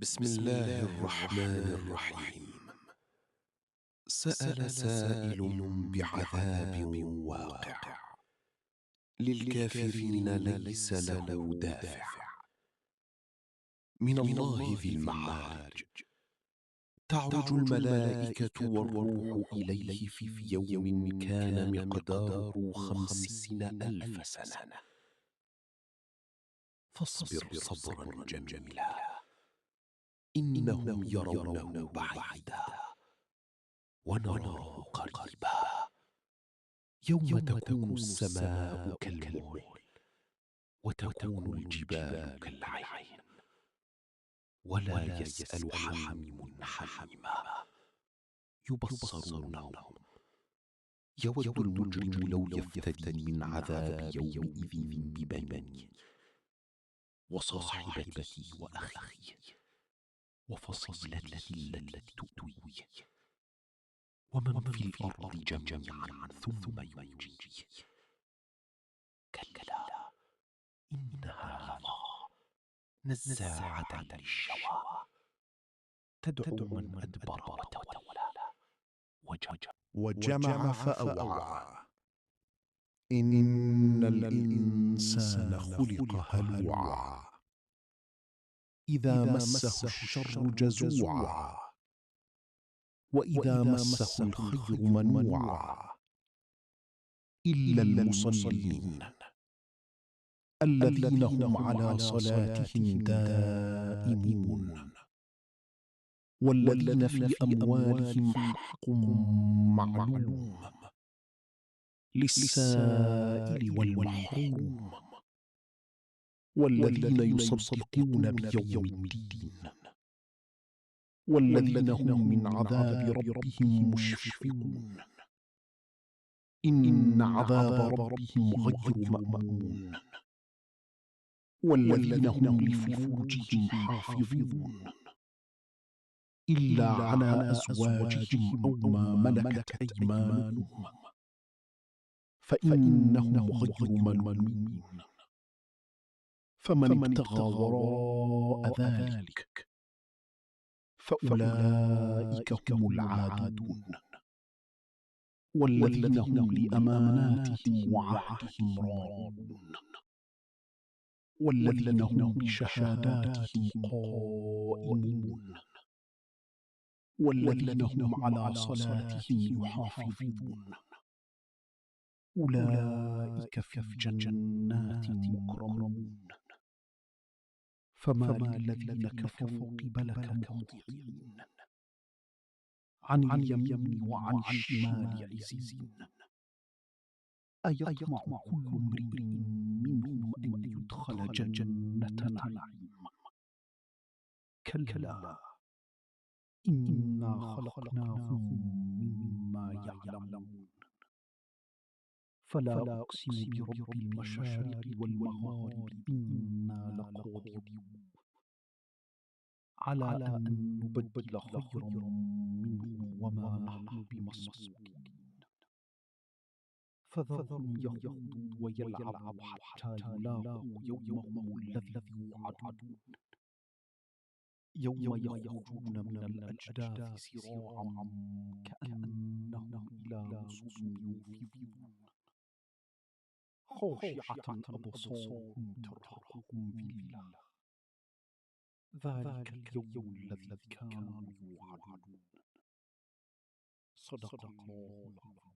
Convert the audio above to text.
بسم الله الرحمن الرحيم. سأل سائل بعذاب واقع، للكافرين ليس له دافع. من الله ذي المعارج تعرج الملائكة والروح إليه في يوم كان مقداره 50,000 سنة. فاصبر صبرا جميلا، إنهم يرونه بعيدا ونراه قريبا. يوم تكون السماء كالمهل وتكون الجبال كالعهن، ولا يسأل حميم حميما. يبصرونهم. يود المجرم لو يفتدي من عذاب يومئذ ببنيه وصاحبته وأخيه وفصيلته التي تؤويه ومن في الأرض جميعا ثم ينجيه. كلا إنها لظى نزاعة للشوى تدعو من أدبر وتولى وجمع فأوعى. إن الإنسان خلق هلوعا، إذا مسه الشر جزوعا، وإذا مسه الخير منوعا، إلا المصلين الذين هم على صلاتهم دائمون، والذين في أموالهم حق معلوم، للسائل والمحروم، والذين يصدقون بيوم الدين، والذين هم من عذاب ربهم مشفقون. إن عذاب ربهم غير مأمون، والذين هم لفروجهم حافظون إلا على أزواجهم أو ما ملكت أيمانهم فإنهم غير ملومين. فمن ابتغى وراء ذلك فأولئك هم العادون، والذين هم لأماناتهم وعهدهم راعون، والذين هم بشهاداتهم قائمون، والذين هم على صلاتهم يحافظون. أولئك في جنات مكرمون. فما للذين كفروا قبلك مهطعين، عن اليمين وعن الشمال عزين. أيطمع كل امرئ منهم أن يدخل جنة نعيم. كلا إنا خلقناهم مما يعلمون. فلا أقسم برب المشارق والمغارب إنا لقادرون على أن نبدل خيرا منهم وما نحن بمسبوقين. فذرهم يخوضوا ويلعبوا حتى يلاقوا يومهم الذي يوعدون. يوم يخرجون من الأجداث سراعا كأنهم إلى نصب يوفضون. خاشعة أبصارهم ترهقهم ذلة. ذلك اليوم الذي كانوا يوعدون. صدق الله العظيم.